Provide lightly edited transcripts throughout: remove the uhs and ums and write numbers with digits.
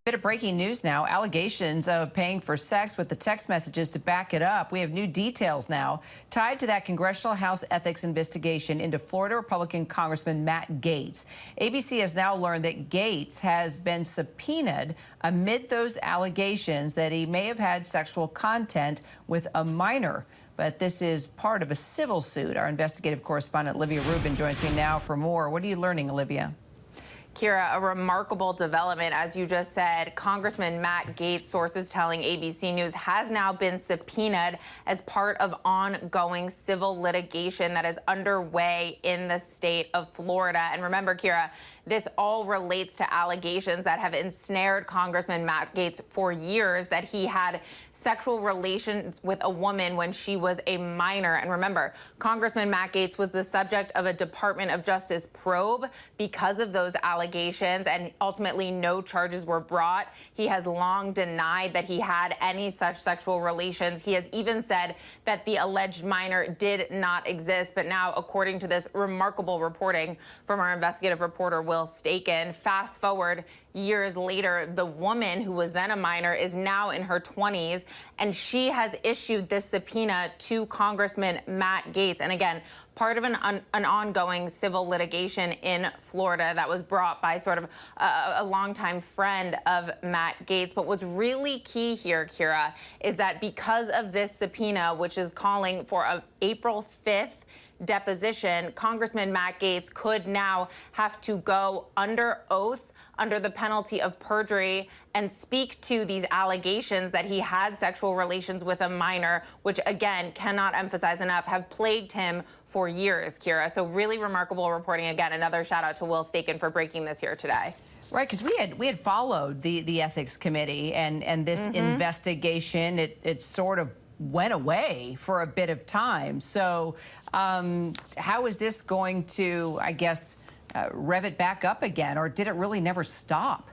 Bit of breaking news now. Allegations of paying for sex with the text messages to back it up. We have new details now tied to that Congressional House ethics investigation into Florida Republican Congressman Matt Gaetz. ABC has now learned that Gaetz has been subpoenaed amid those allegations that he may have had sexual content with a minor. But this is part of a civil suit. Our investigative correspondent Olivia Rubin joins me now for more. What are you learning, Olivia? Kira, a remarkable development, as you just said. Congressman Matt Gaetz, sources telling ABC News, has now been subpoenaed as part of ongoing civil litigation that is underway in the state of Florida. And remember, Kira, this all relates to allegations that have ensnared Congressman Matt Gaetz for years, that he had sexual relations with a woman when she was a minor. And remember, Congressman Matt Gaetz was the subject of a Department of Justice probe because of those allegations, and ultimately no charges were brought. He has long denied that he had any such sexual relations. He has even said that the alleged minor did not exist. But now, according to this remarkable reporting from our investigative reporter, Will Staken, fast forward years later, the woman who was then a minor is now in her 20s, and she has issued this subpoena to Congressman Matt Gaetz. And again, part of an ongoing civil litigation in Florida that was brought by sort of a longtime friend of Matt Gaetz. But what's really key here, Kira, is that because of this subpoena, which is calling for an April 5th deposition, Congressman Matt Gaetz could now have to go under oath, under the penalty of perjury, and speak to these allegations that he had sexual relations with a minor, which, again, cannot emphasize enough, have plagued him for years, Kira. So really remarkable reporting. Again, another shout out to Will Staken for breaking this here today. Right, because we had followed the ethics committee and this investigation. It sort of went away for a bit of time. So how is this going to, I guess, rev it back up again, or did it really never stop?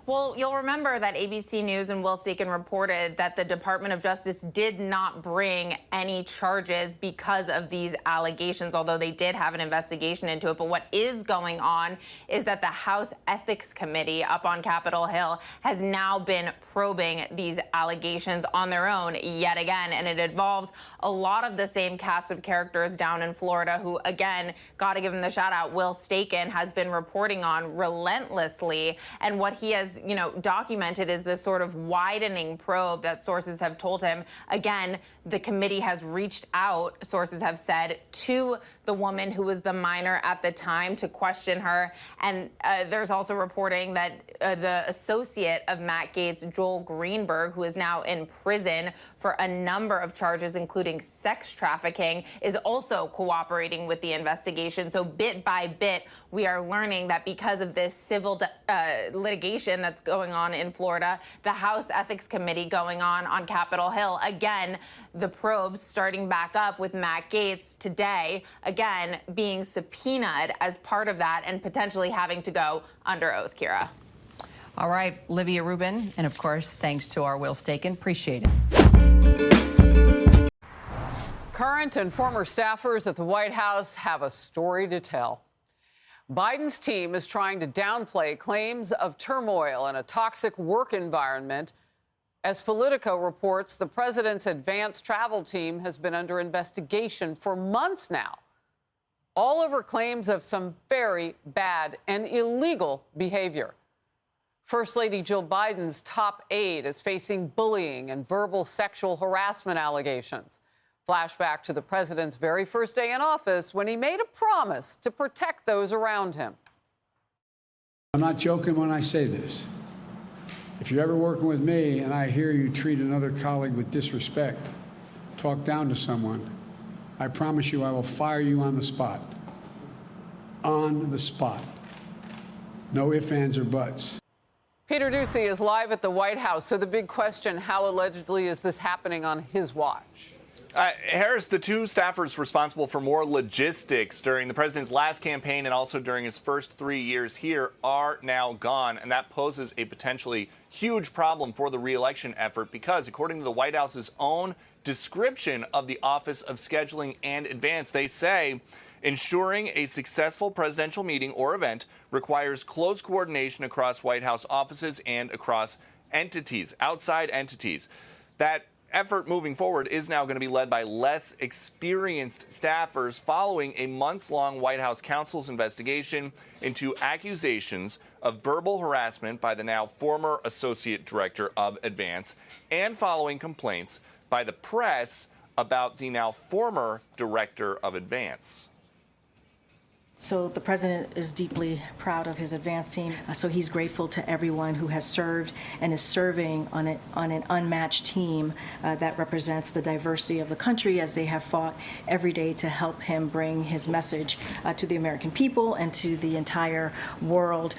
Well, you'll remember that ABC News and Will Staken reported that the Department of Justice did not bring any charges because of these allegations, although they did have an investigation into it. But what is going on is that the House Ethics Committee up on Capitol Hill has now been probing these allegations on their own yet again. And it involves a lot of the same cast of characters down in Florida who, again, got to give him the shout out, Will Staken has been reporting on relentlessly. And what he has documented is this sort of widening probe that sources have told him. Again, the committee has reached out, sources have said, to the woman who was the minor at the time to question her. And there's also reporting that the associate of Matt Gaetz, Joel Greenberg, who is now in prison for a number of charges, including sex trafficking, is also cooperating with the investigation. So bit by bit, we are learning that because of this civil litigation that's going on in Florida, the House Ethics Committee going on Capitol Hill, again, the probes starting back up with Matt Gaetz today, again, being subpoenaed as part of that and potentially having to go under oath, Kira. All right, Olivia Rubin, and of course, thanks to our Will Staken. Appreciate it. Current and former staffers at the White House have a story to tell. Biden's team is trying to downplay claims of turmoil and a toxic work environment. As Politico reports, the president's advanced travel team has been under investigation for months now, all over claims of some very bad and illegal behavior. First Lady Jill Biden's top aide is facing bullying and verbal sexual harassment allegations. Flashback to the president's very first day in office when he made a promise to protect those around him. I'm not joking when I say this. If you're ever working with me and I hear you treat another colleague with disrespect, talk down to someone, I promise you I will fire you on the spot. On the spot. No ifs, ands, or buts. Peter Doocy is live at the White House. So the big question, how allegedly is this happening on his watch? Harris, the two staffers responsible for more logistics during the president's last campaign and also during his first 3 years here are now gone. And that poses a potentially huge problem for the re-election effort because, according to the White House's own description of the Office of Scheduling and Advance, they say Ensuring a successful presidential meeting or event requires close coordination across White House offices and across entities, outside entities. That effort moving forward is now going to be led by less experienced staffers following a months-long White House counsel's investigation into accusations of verbal harassment by the now former associate director of Advance and following complaints by the press about the now former director of Advance. So the president is deeply proud of his Advance team. So he's grateful to everyone who has served and is serving on an unmatched team that represents the diversity of the country as they have fought every day to help him bring his message to the American people and to the entire world.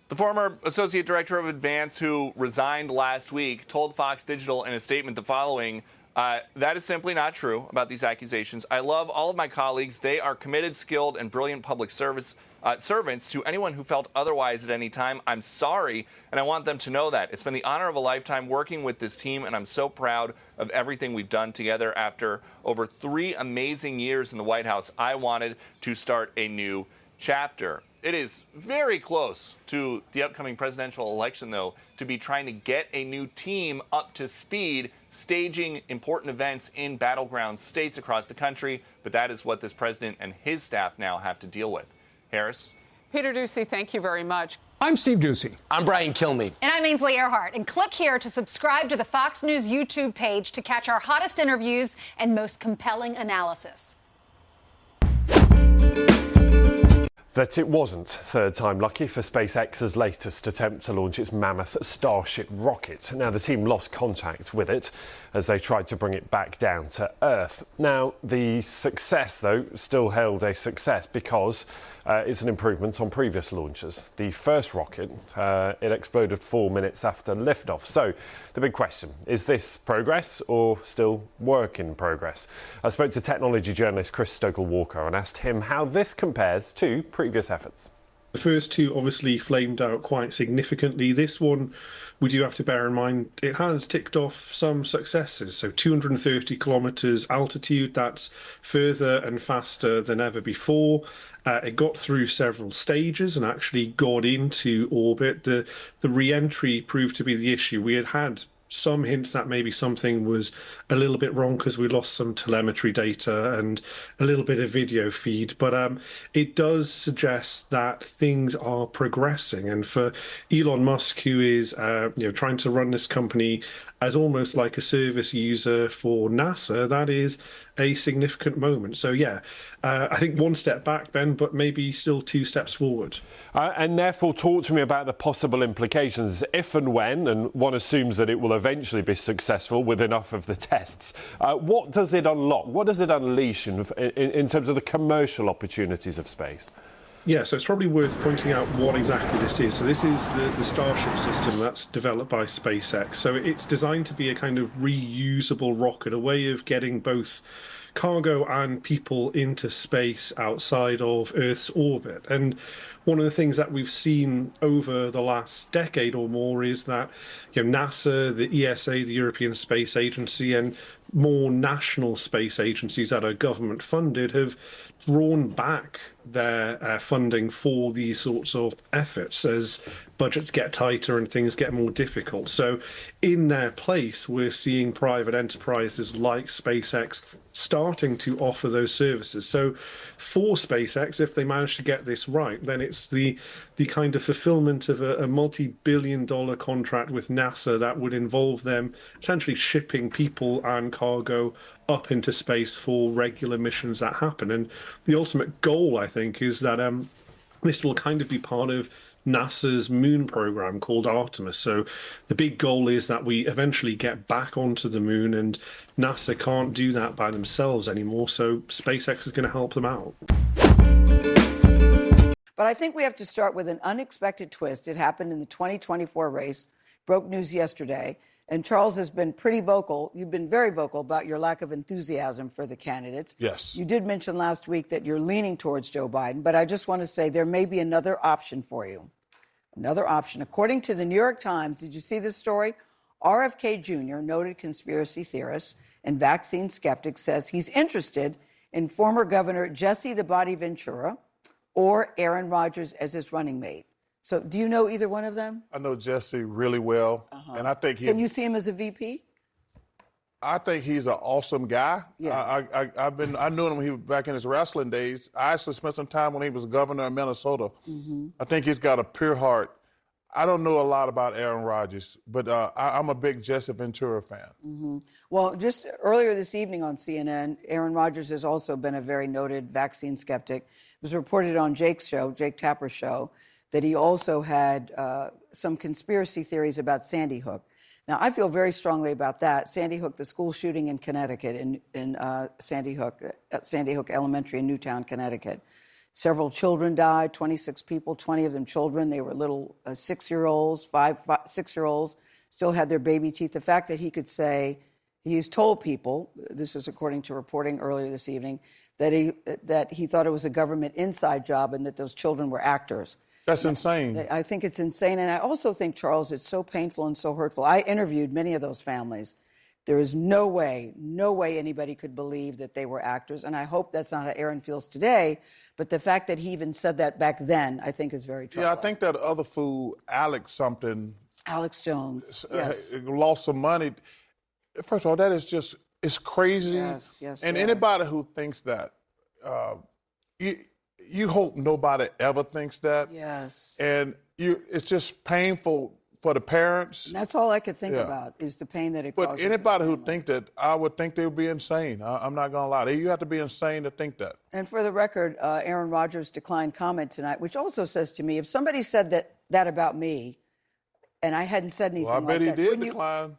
The former associate director of Advance, who resigned last week, told Fox Digital in a statement the following: that is simply not true about these accusations. I love all of my colleagues. They are committed, skilled, and brilliant public service servants. To anyone who felt otherwise at any time, I'm sorry, and I want them to know that. It's been the honor of a lifetime working with this team, and I'm so proud of everything we've done together. After over 3 amazing years in the White House, I wanted to start a new chapter. It is very close to the upcoming presidential election, though, to be trying to get a new team up to speed, staging important events in battleground states across the country. But that is what this president and his staff now have to deal with. Harris? Peter Ducey, thank you very much. I'm Steve Ducey. I'm Brian Kilmeade. And I'm Ainsley Earhart. And click here to subscribe to the Fox News YouTube page to catch our hottest interviews and most compelling analysis. That it wasn't third time lucky for SpaceX's latest attempt to launch its mammoth Starship rocket. Now, the team lost contact with it as they tried to bring it back down to Earth. Now, the success, though, still held a success because it's an improvement on previous launches. The first rocket, it exploded 4 minutes after liftoff. So, the big question, is this progress or still work in progress? I spoke to technology journalist Chris Stokel-Walker and asked him how this compares to previous efforts. The first two obviously flamed out quite significantly. This one, we do have to bear in mind, it has ticked off some successes. So 230 kilometers altitude, that's further and faster than ever before. It got through several stages and actually got into orbit. The re-entry proved to be the issue. We had some hints that maybe something was a little bit wrong because we lost some telemetry data and a little bit of video feed, but it does suggest that things are progressing. And for Elon Musk, who is trying to run this company as almost like a service user for NASA, that is a significant moment. So yeah, I think one step back, Ben, but maybe still 2 steps forward. And therefore, talk to me about the possible implications if and when, and one assumes that it will eventually be successful with enough of the tests. What does it unlock? What does it unleash in terms of the commercial opportunities of space? Yeah, so it's probably worth pointing out what exactly this is. So this is the Starship system that's developed by SpaceX. So it's designed to be a kind of reusable rocket, a way of getting both cargo and people into space outside of Earth's orbit. And one of the things that we've seen over the last decade or more is that NASA, the ESA, the European Space Agency, and more national space agencies that are government funded have drawn back their funding for these sorts of efforts as budgets get tighter and things get more difficult. So in their place, we're seeing private enterprises like SpaceX starting to offer those services. So for SpaceX, if they manage to get this right, then it's the kind of fulfillment of a multi-billion-dollar contract with NASA that would involve them essentially shipping people and cargo up into space for regular missions that happen. And the ultimate goal, I think, is that this will kind of be part of NASA's moon program called Artemis. So the big goal is that we eventually get back onto the moon, and NASA can't do that by themselves anymore. So SpaceX is going to help them out. But I think we have to start with an unexpected twist. It happened in the 2024 race, broke news yesterday. And Charles has been pretty vocal. You've been very vocal about your lack of enthusiasm for the candidates. Yes. You did mention last week that you're leaning towards Joe Biden, but I just want to say there may be another option for you. Another option. According to the New York Times, did you see this story? RFK Jr., noted conspiracy theorist and vaccine skeptic, says he's interested in former Governor Jesse the Body Ventura or Aaron Rodgers as his running mate. So do you know either one of them? I know Jesse really well, and I think Can you see him as a VP? I think he's an awesome guy. Yeah. I knew him when he was back in his wrestling days. I actually spent some time when he was governor of Minnesota. I think he's got a pure heart. I don't know a lot about Aaron Rodgers, but I'm a big Jesse Ventura fan. Well, just earlier this evening on CNN, Aaron Rodgers has also been a very noted vaccine skeptic. It was reported on Jake's show, Jake Tapper's show, that he also had some conspiracy theories about Sandy Hook. Now, I feel very strongly about that. Sandy Hook, the school shooting in Connecticut, in Sandy Hook Elementary in Newtown, Connecticut. Several children died, 26 people, 20 of them children. They were little 6-year-olds, 6-year-olds, still had their baby teeth. The fact that he could say, he's told people, this is according to reporting earlier this evening, that he thought it was a government inside job and that those children were actors. That's insane. I think it's insane. And I also think, Charles, it's so painful and so hurtful. I interviewed many of those families. There is no way anybody could believe that they were actors. And I hope that's not how Aaron feels today. But the fact that he even said that back then, I think is very troubling. Yeah, I think that other fool, Alex Jones, yes. lost some money. First of all, that is just, it's crazy. Yes. And anybody who thinks that, you hope nobody ever thinks that. Yes. And it's just painful for the parents. And that's all I could think about is the pain that it causes. But anybody who think that, I would think they would be insane. I'm not going to lie. You have to be insane to think that. And for the record, Aaron Rodgers declined comment tonight, which also says to me, if somebody said that about me, and I hadn't said anything well, I bet like he that, did decline.